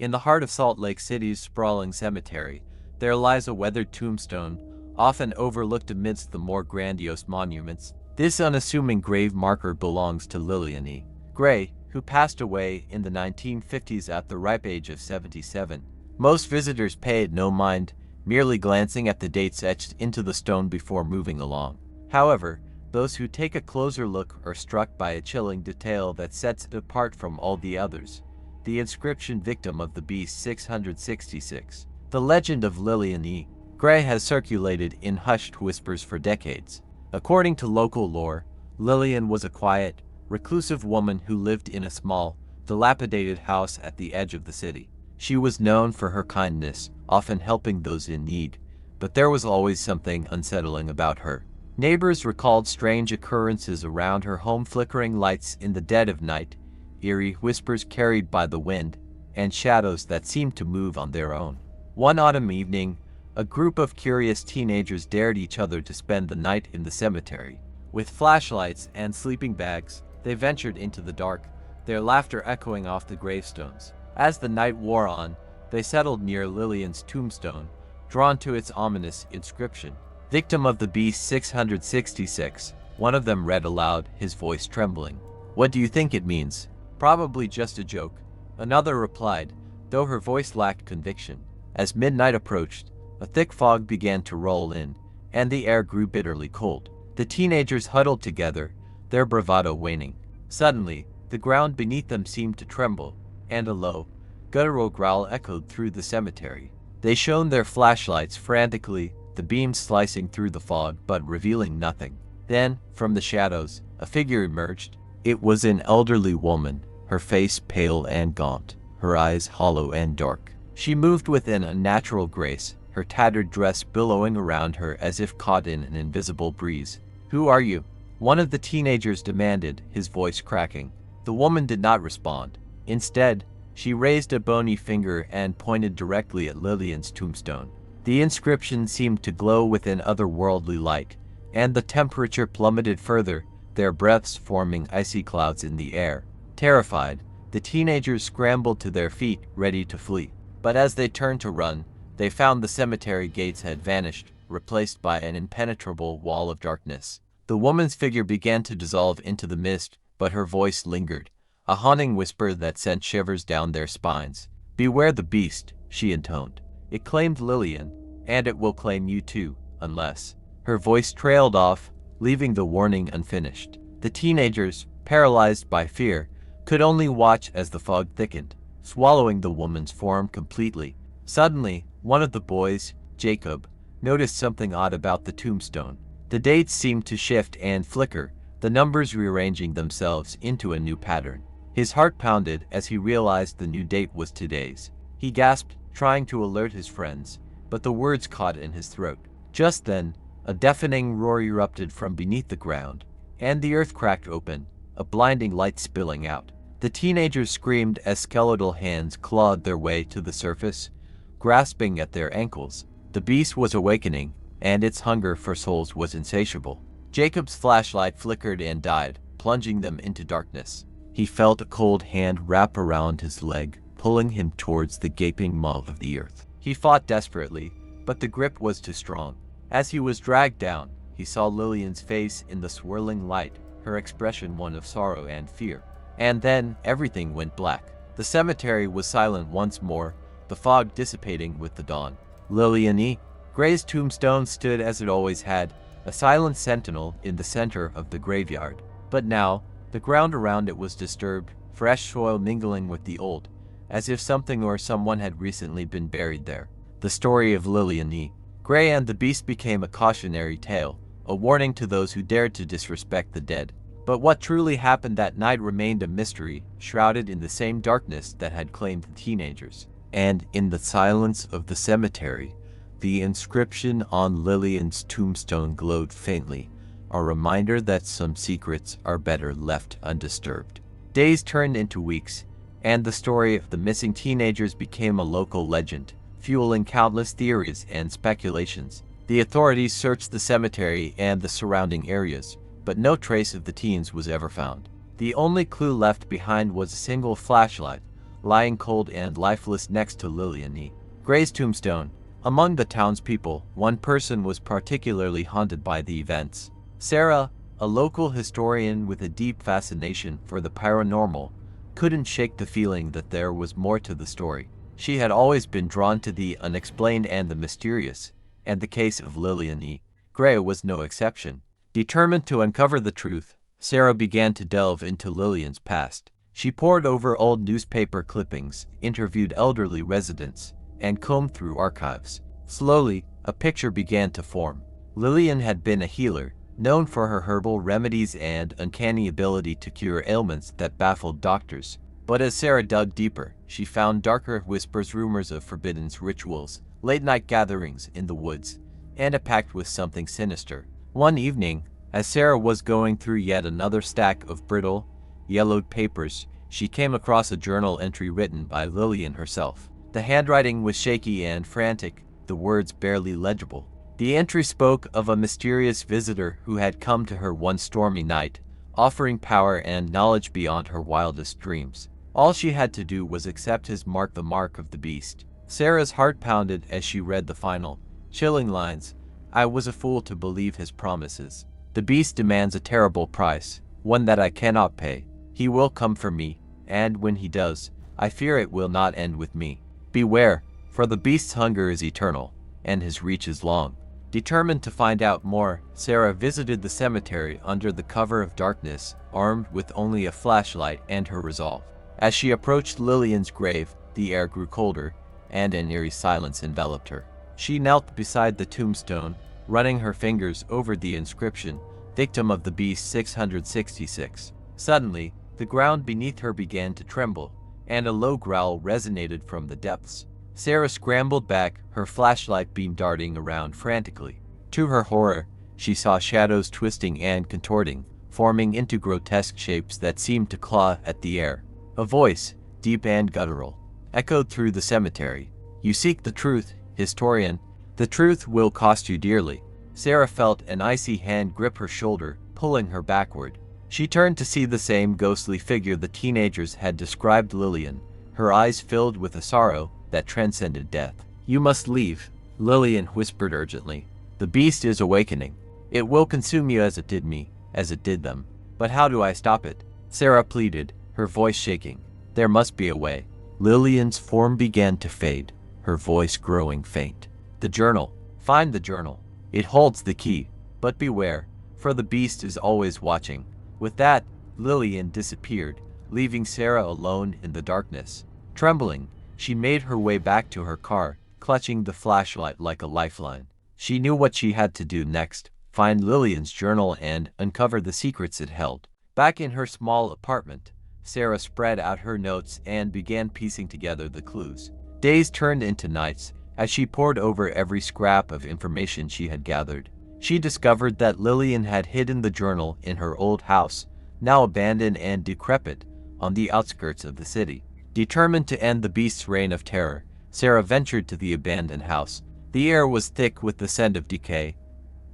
In the heart of Salt Lake City's sprawling cemetery, there lies a weathered tombstone, often overlooked amidst the more grandiose monuments. This unassuming grave marker belongs to Lilian E. Gray, who passed away in the 1950s at the ripe age of 77. Most visitors paid no mind, merely glancing at the dates etched into the stone before moving along. However, those who take a closer look are struck by a chilling detail that sets it apart from all the others: the inscription "Victim of the Beast 666. The legend of Lilian E. Gray has circulated in hushed whispers for decades. According to local lore, Lilian was a quiet, reclusive woman who lived in a small, dilapidated house at the edge of the city. She was known for her kindness, often helping those in need, but there was always something unsettling about her. Neighbors recalled strange occurrences around her home: flickering lights in the dead of night, eerie whispers carried by the wind, and shadows that seemed to move on their own. One autumn evening, a group of curious teenagers dared each other to spend the night in the cemetery. With flashlights and sleeping bags, they ventured into the dark, their laughter echoing off the gravestones. As the night wore on, they settled near Lilian's tombstone, drawn to its ominous inscription, "Victim of the Beast 666. One of them read aloud, his voice trembling. "What do you think it means?" "Probably just a joke," another replied, though her voice lacked conviction. As midnight approached, a thick fog began to roll in, and the air grew bitterly cold. The teenagers huddled together, their bravado waning. Suddenly, the ground beneath them seemed to tremble, and a low, guttural growl echoed through the cemetery. They shone their flashlights frantically, the beams slicing through the fog but revealing nothing. Then, from the shadows, a figure emerged. It was an elderly woman, her face pale and gaunt, her eyes hollow and dark. She moved with an unnatural grace, her tattered dress billowing around her as if caught in an invisible breeze. "Who are you?" one of the teenagers demanded, his voice cracking. The woman did not respond. Instead, she raised a bony finger and pointed directly at Lilian's tombstone. The inscription seemed to glow with an otherworldly light, and the temperature plummeted further, their breaths forming icy clouds in the air. Terrified, the teenagers scrambled to their feet, ready to flee. But as they turned to run, they found the cemetery gates had vanished, replaced by an impenetrable wall of darkness. The woman's figure began to dissolve into the mist, but her voice lingered, a haunting whisper that sent shivers down their spines. "Beware the beast," she intoned. "It claimed Lilian, and it will claim you too, unless—" Her voice trailed off, leaving the warning unfinished. The teenagers, paralyzed by fear, could only watch as the fog thickened, swallowing the woman's form completely. Suddenly, one of the boys, Jacob, noticed something odd about the tombstone. The dates seemed to shift and flicker, the numbers rearranging themselves into a new pattern. His heart pounded as he realized the new date was today's. He gasped, trying to alert his friends, but the words caught in his throat. Just then, a deafening roar erupted from beneath the ground, and the earth cracked open, a blinding light spilling out. The teenagers screamed as skeletal hands clawed their way to the surface, grasping at their ankles. The beast was awakening, and its hunger for souls was insatiable. Jacob's flashlight flickered and died, plunging them into darkness. He felt a cold hand wrap around his leg, pulling him towards the gaping maw of the earth. He fought desperately, but the grip was too strong. As he was dragged down, he saw Lilian's face in the swirling light, her expression one of sorrow and fear. And then, everything went black. The cemetery was silent once more, the fog dissipating with the dawn. Lilian E. Gray's tombstone stood as it always had, a silent sentinel in the center of the graveyard. But now, the ground around it was disturbed, fresh soil mingling with the old, as if something or someone had recently been buried there. The story of Lilian E. Gray and the beast became a cautionary tale, a warning to those who dared to disrespect the dead. But what truly happened that night remained a mystery, shrouded in the same darkness that had claimed the teenagers. And in the silence of the cemetery, the inscription on Lilian's tombstone glowed faintly, a reminder that some secrets are better left undisturbed. Days turned into weeks, and the story of the missing teenagers became a local legend, fueling countless theories and speculations. The authorities searched the cemetery and the surrounding areas, but no trace of the teens was ever found. The only clue left behind was a single flashlight, lying cold and lifeless next to Lilian. Gray's tombstone. Among the townspeople, one person was particularly haunted by the events. Sarah, a local historian with a deep fascination for the paranormal, couldn't shake the feeling that there was more to the story. She had always been drawn to the unexplained and the mysterious, and the case of Lilian Gray was no exception. Determined to uncover the truth, Sarah began to delve into Lilian's past. She pored over old newspaper clippings, interviewed elderly residents, and combed through archives. Slowly, a picture began to form. Lilian had been a healer, known for her herbal remedies and uncanny ability to cure ailments that baffled doctors. But as Sarah dug deeper, she found darker whispers, rumors of forbidden rituals, late-night gatherings in the woods, and a pact with something sinister. One evening, as Sarah was going through yet another stack of brittle, yellowed papers, she came across a journal entry written by Lilian herself. The handwriting was shaky and frantic, the words barely legible. The entry spoke of a mysterious visitor who had come to her one stormy night, offering power and knowledge beyond her wildest dreams. All she had to do was accept his mark, the mark of the beast. Sarah's heart pounded as she read the final, chilling lines. I was a fool to believe his promises. The beast demands a terrible price, one that I cannot pay. He will come for me, and when he does, I fear it will not end with me. Beware, for the beast's hunger is eternal, and his reach is long. Determined to find out more, Sarah visited the cemetery under the cover of darkness, armed with only a flashlight and her resolve. As she approached Lilian's grave, the air grew colder, and an eerie silence enveloped her. She knelt beside the tombstone, running her fingers over the inscription, Victim of the Beast 666. Suddenly, the ground beneath her began to tremble, and a low growl resonated from the depths. Sarah scrambled back, her flashlight beam darting around frantically. To her horror, she saw shadows twisting and contorting, forming into grotesque shapes that seemed to claw at the air. A voice, deep and guttural, echoed through the cemetery. You seek the truth, historian. The truth will cost you dearly. Sarah felt an icy hand grip her shoulder, pulling her backward. She turned to see the same ghostly figure the teenagers had described Lilian, her eyes filled with a sorrow that transcended death. You must leave, Lilian whispered urgently. The beast is awakening. It will consume you as it did me, as it did them. But how do I stop it? Sarah pleaded, her voice shaking. There must be a way. Lilian's form began to fade, her voice growing faint. The journal. Find the journal. It holds the key. But beware, for the beast is always watching. With that, Lilian disappeared, leaving Sarah alone in the darkness. Trembling, she made her way back to her car, clutching the flashlight like a lifeline. She knew what she had to do next, find Lilian's journal and uncover the secrets it held. Back in her small apartment, Sarah spread out her notes and began piecing together the clues. Days turned into nights as she pored over every scrap of information she had gathered. She discovered that Lilian had hidden the journal in her old house, now abandoned and decrepit, on the outskirts of the city. Determined to end the beast's reign of terror, Sarah ventured to the abandoned house. The air was thick with the scent of decay,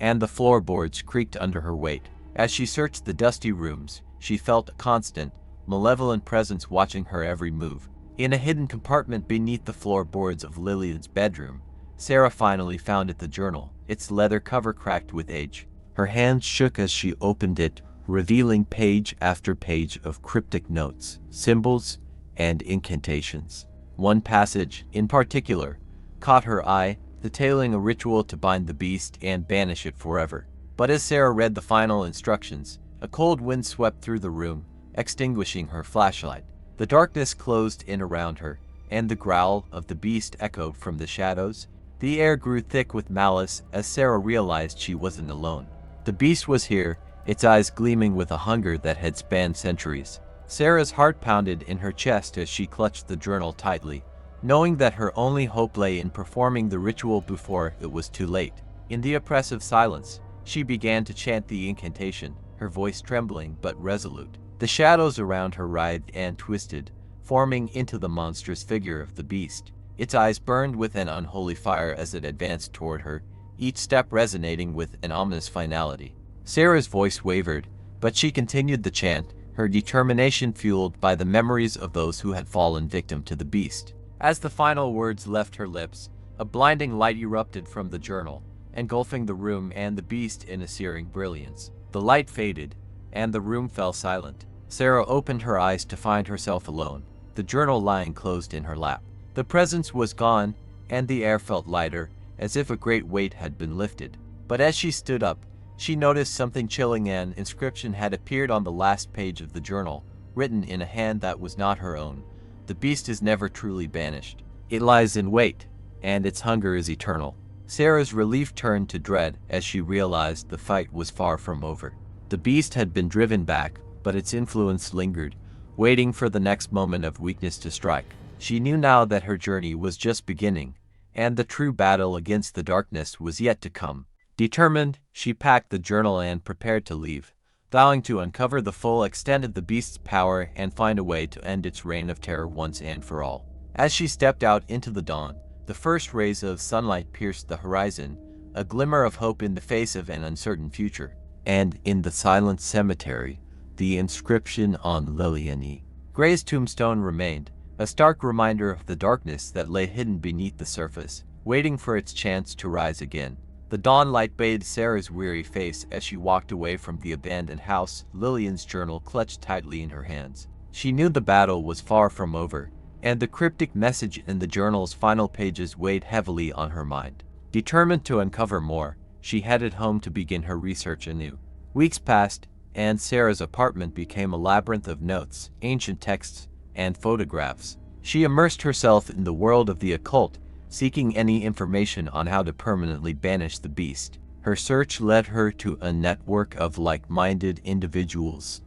and the floorboards creaked under her weight. As she searched the dusty rooms, she felt a constant, malevolent presence watching her every move. In a hidden compartment beneath the floorboards of Lilian's bedroom, Sarah finally found the journal, its leather cover cracked with age. Her hands shook as she opened it, revealing page after page of cryptic notes, symbols, and incantations. One passage, in particular, caught her eye, detailing a ritual to bind the beast and banish it forever. But as Sarah read the final instructions, a cold wind swept through the room, extinguishing her flashlight. The darkness closed in around her, and the growl of the beast echoed from the shadows. The air grew thick with malice as Sarah realized she wasn't alone. The beast was here, its eyes gleaming with a hunger that had spanned centuries. Sarah's heart pounded in her chest as she clutched the journal tightly, knowing that her only hope lay in performing the ritual before it was too late. In the oppressive silence, she began to chant the incantation, her voice trembling but resolute. The shadows around her writhed and twisted, forming into the monstrous figure of the beast. Its eyes burned with an unholy fire as it advanced toward her, each step resonating with an ominous finality. Sarah's voice wavered, but she continued the chant, her determination fueled by the memories of those who had fallen victim to the beast. As the final words left her lips, a blinding light erupted from the journal, engulfing the room and the beast in a searing brilliance. The light faded, and the room fell silent. Sarah opened her eyes to find herself alone, the journal lying closed in her lap. The presence was gone, and the air felt lighter, as if a great weight had been lifted. But as she stood up, she noticed something chilling. An inscription had appeared on the last page of the journal, written in a hand that was not her own. The beast is never truly banished. It lies in wait, and its hunger is eternal. Sarah's relief turned to dread as she realized the fight was far from over. The beast had been driven back, but its influence lingered, waiting for the next moment of weakness to strike. She knew now that her journey was just beginning, and the true battle against the darkness was yet to come. Determined, she packed the journal and prepared to leave, vowing to uncover the full extent of the beast's power and find a way to end its reign of terror once and for all. As she stepped out into the dawn, the first rays of sunlight pierced the horizon, a glimmer of hope in the face of an uncertain future. And in the silent cemetery, the inscription on Lilian Gray's tombstone remained, a stark reminder of the darkness that lay hidden beneath the surface, waiting for its chance to rise again. The dawn light bathed Sarah's weary face as she walked away from the abandoned house, Lilian's journal clutched tightly in her hands. She knew the battle was far from over, and the cryptic message in the journal's final pages weighed heavily on her mind. Determined to uncover more, she headed home to begin her research anew. Weeks passed, and Sarah's apartment became a labyrinth of notes, ancient texts, and photographs. She immersed herself in the world of the occult, seeking any information on how to permanently banish the beast. Her search led her to a network of like-minded individuals,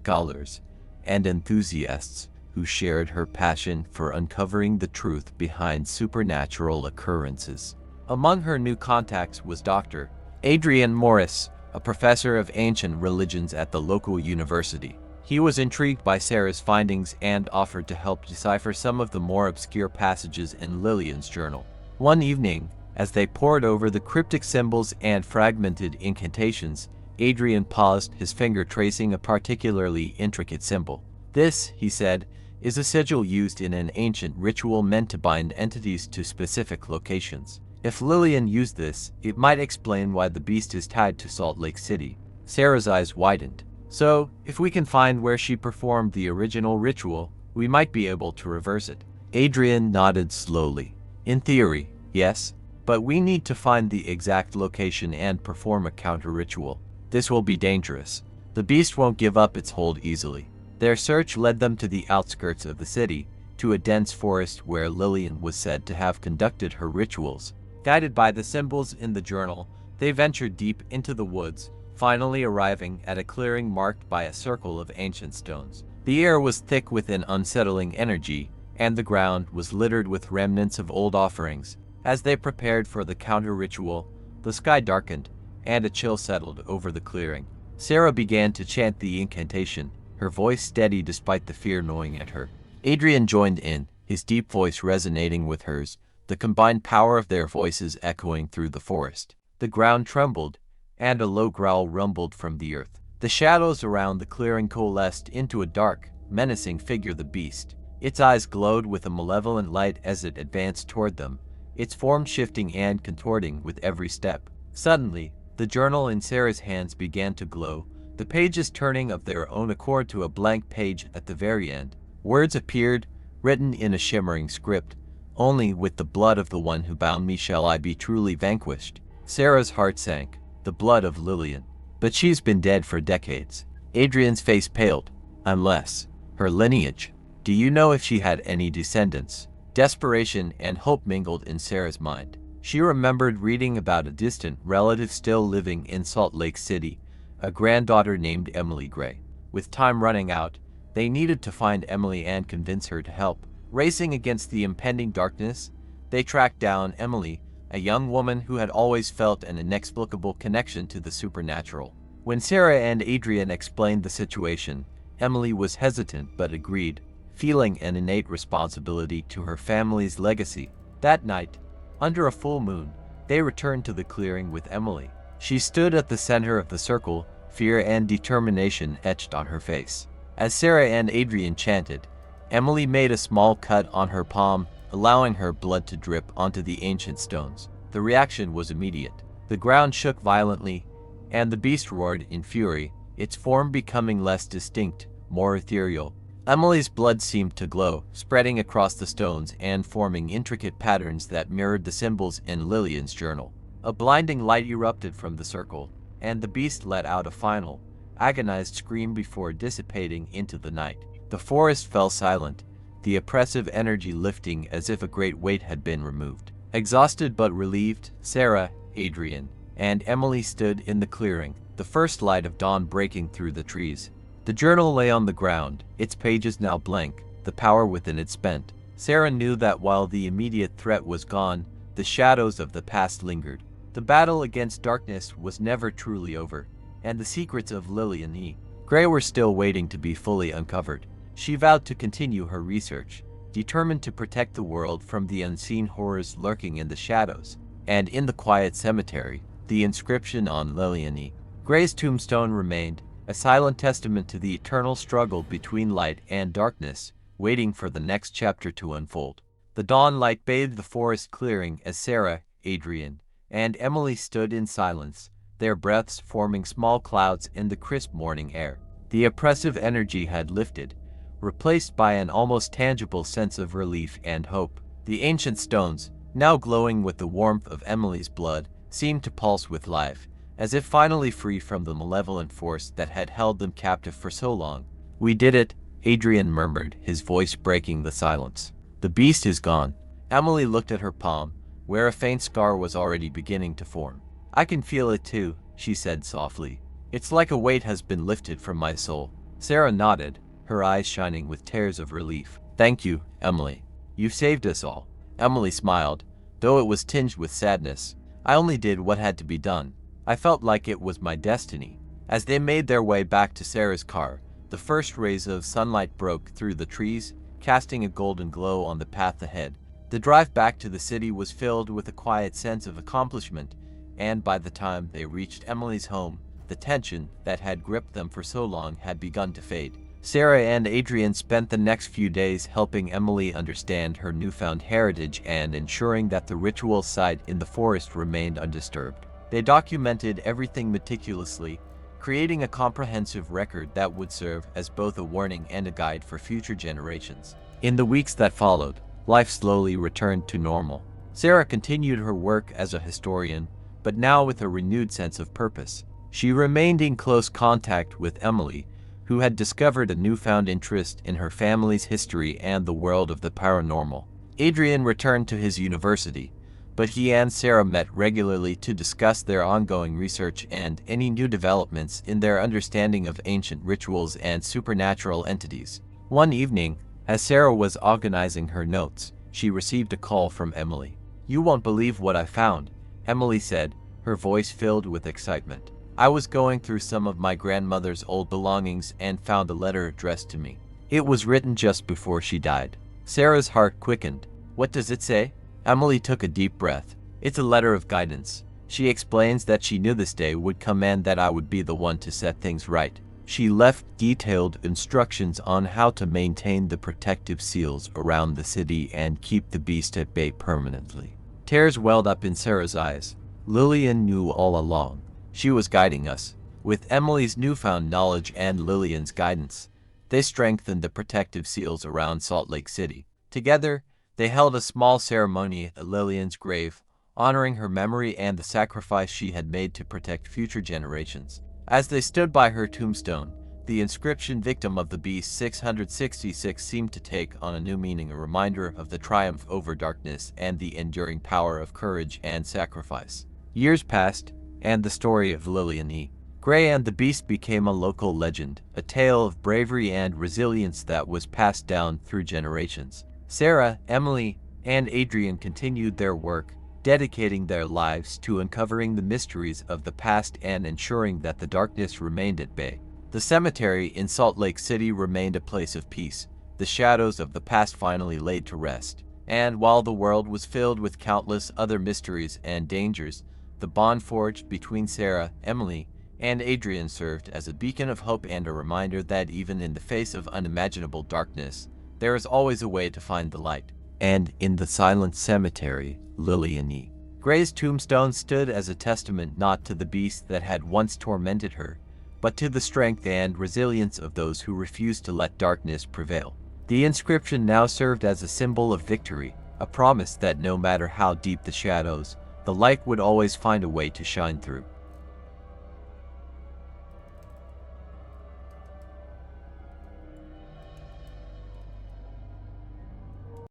scholars, and enthusiasts who shared her passion for uncovering the truth behind supernatural occurrences. Among her new contacts was Dr. Adrian Morris, a professor of ancient religions at the local university. He was intrigued by Sarah's findings and offered to help decipher some of the more obscure passages in Lilian's journal. One evening, as they pored over the cryptic symbols and fragmented incantations, Adrian paused, his finger tracing a particularly intricate symbol. "This," he said, "is a sigil used in an ancient ritual meant to bind entities to specific locations. If Lilian used this, it might explain why the beast is tied to Salt Lake City." Sarah's eyes widened. "So, if we can find where she performed the original ritual, we might be able to reverse it." Adrian nodded slowly. "In theory, yes, but we need to find the exact location and perform a counter-ritual. This will be dangerous. The beast won't give up its hold easily." Their search led them to the outskirts of the city, to a dense forest where Lilian was said to have conducted her rituals. Guided by the symbols in the journal, they ventured deep into the woods, finally arriving at a clearing marked by a circle of ancient stones. The air was thick with an unsettling energy, and the ground was littered with remnants of old offerings. As they prepared for the counter-ritual, the sky darkened, and a chill settled over the clearing. Sarah began to chant the incantation, her voice steady despite the fear gnawing at her. Adrian joined in, his deep voice resonating with hers, the combined power of their voices echoing through the forest. The ground trembled, and a low growl rumbled from the earth. The shadows around the clearing coalesced into a dark, menacing figure, the beast. Its eyes glowed with a malevolent light as it advanced toward them, its form shifting and contorting with every step. Suddenly, the journal in Sarah's hands began to glow, the pages turning of their own accord to a blank page at the very end. Words appeared, written in a shimmering script. "Only with the blood of the one who bound me shall I be truly vanquished." Sarah's heart sank. The blood of Lilian. But she's been dead for decades. Adrian's face paled. "Unless her lineage. Do you know if she had any descendants?" Desperation and hope mingled in Sarah's mind. She remembered reading about a distant relative still living in Salt Lake City, a granddaughter named Emily Gray. With time running out, they needed to find Emily and convince her to help. Racing against the impending darkness, they tracked down Emily, a young woman who had always felt an inexplicable connection to the supernatural. When Sarah and Adrian explained the situation, Emily was hesitant but agreed, feeling an innate responsibility to her family's legacy. That night, under a full moon, they returned to the clearing with Emily. She stood at the center of the circle, fear and determination etched on her face. As Sarah and Adrian chanted, Emily made a small cut on her palm, allowing her blood to drip onto the ancient stones. The reaction was immediate. The ground shook violently, and the beast roared in fury, its form becoming less distinct, more ethereal. Emily's blood seemed to glow, spreading across the stones and forming intricate patterns that mirrored the symbols in Lilian's journal. A blinding light erupted from the circle, and the beast let out a final, agonized scream before dissipating into the night. The forest fell silent, the oppressive energy lifting as if a great weight had been removed. Exhausted but relieved, Sarah, Adrian, and Emily stood in the clearing, the first light of dawn breaking through the trees. The journal lay on the ground, its pages now blank, the power within it spent. Sarah knew that while the immediate threat was gone, the shadows of the past lingered. The battle against darkness was never truly over, and the secrets of Lilian E. Gray were still waiting to be fully uncovered. She vowed to continue her research, determined to protect the world from the unseen horrors lurking in the shadows. And in the quiet cemetery, the inscription on Lilian E. Gray's tombstone remained, a silent testament to the eternal struggle between light and darkness, waiting for the next chapter to unfold. The dawn light bathed the forest clearing as Sarah, Adrian, and Emily stood in silence, their breaths forming small clouds in the crisp morning air. The oppressive energy had lifted, replaced by an almost tangible sense of relief and hope. The ancient stones, now glowing with the warmth of Emily's blood, seemed to pulse with life, as if finally free from the malevolent force that had held them captive for so long. "We did it," Adrian murmured, his voice breaking the silence. "The beast is gone." Emily looked at her palm, where a faint scar was already beginning to form. "I can feel it too," she said softly. "It's like a weight has been lifted from my soul." Sarah nodded, her eyes shining with tears of relief. "Thank you, Emily. You've saved us all." Emily smiled, though it was tinged with sadness. "I only did what had to be done. I felt like it was my destiny." As they made their way back to Sarah's car, the first rays of sunlight broke through the trees, casting a golden glow on the path ahead. The drive back to the city was filled with a quiet sense of accomplishment, and by the time they reached Emily's home, the tension that had gripped them for so long had begun to fade. Sarah and Adrian spent the next few days helping Emily understand her newfound heritage and ensuring that the ritual site in the forest remained undisturbed. They documented everything meticulously, creating a comprehensive record that would serve as both a warning and a guide for future generations. In the weeks that followed, life slowly returned to normal. Sarah continued her work as a historian, but now with a renewed sense of purpose. She remained in close contact with Emily, who had discovered a newfound interest in her family's history and the world of the paranormal. Adrian returned to his university, but he and Sarah met regularly to discuss their ongoing research and any new developments in their understanding of ancient rituals and supernatural entities. One evening, as Sarah was organizing her notes, she received a call from Emily. "You won't believe what I found," Emily said, her voice filled with excitement. "I was going through some of my grandmother's old belongings and found a letter addressed to me. It was written just before she died." Sarah's heart quickened. "What does it say?" Emily took a deep breath. "It's a letter of guidance. She explains that she knew this day would come and that I would be the one to set things right. She left detailed instructions on how to maintain the protective seals around the city and keep the beast at bay permanently." Tears welled up in Sarah's eyes. Lilian knew all along. She was guiding us. With Emily's newfound knowledge and Lilian's guidance, they strengthened the protective seals around Salt Lake City. Together, they held a small ceremony at Lilian's grave, honoring her memory and the sacrifice she had made to protect future generations. As they stood by her tombstone, the inscription "Victim of the Beast 666" seemed to take on a new meaning, a reminder of the triumph over darkness and the enduring power of courage and sacrifice. Years passed, and the story of Lilian E. Gray and the Beast became a local legend, a tale of bravery and resilience that was passed down through generations. Sarah, Emily, and Adrian continued their work, dedicating their lives to uncovering the mysteries of the past and ensuring that the darkness remained at bay. The cemetery in Salt Lake City remained a place of peace, the shadows of the past finally laid to rest. And while the world was filled with countless other mysteries and dangers, the bond forged between Sarah, Emily, and Adrian served as a beacon of hope and a reminder that even in the face of unimaginable darkness, there is always a way to find the light. And in the silent cemetery, Lilian Gray's tombstone stood as a testament not to the beast that had once tormented her, but to the strength and resilience of those who refused to let darkness prevail. The inscription now served as a symbol of victory, a promise that no matter how deep the shadows, the light would always find a way to shine through.